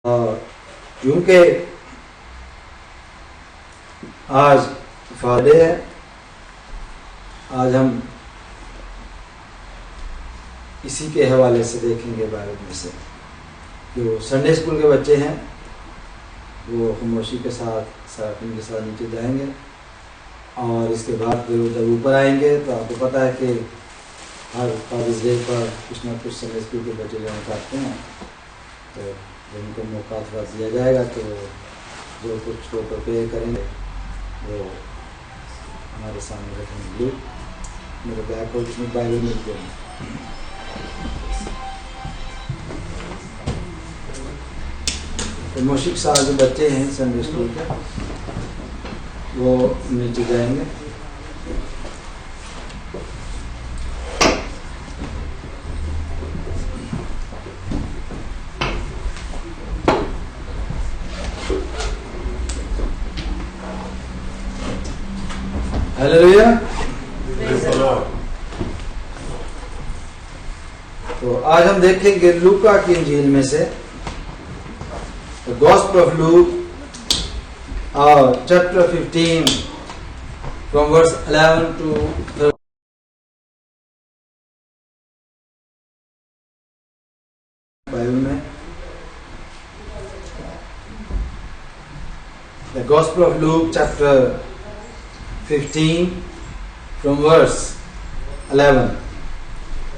और क्योंकि आज फ्राइडे है, आज हम इसी के हवाले से देखेंगे बाइबल में से। जो संडे स्कूल के बच्चे हैं वो खामोशी के साथ उनके साथ नीचे जाएंगे और इसके बाद फिर जब ऊपर आएंगे तो आपको पता है कि हर फादर्स डे पर कुछ ना कुछ संडे स्कूल के बच्चे जाना चाहते हैं, तो जब उनको मौका थोड़ा दिया जाएगा तो जो कुछ वो प्रिपेयर करेंगे वो हमारे सामने रखेंगे। मेरे बैग को जिसमें बाइबल मिलते हैं, तो मुशिक साल जो बच्चे हैं संडे स्कूल के वो नीचे जाएंगे। हालेलुया। तो आज हम देखेंगे लूका की इंजील में से द गॉस्पेल ऑफ लूक और chapter 15 from verse 11 to 13 Bible में। The gospel of Luke chapter 15 from verse 11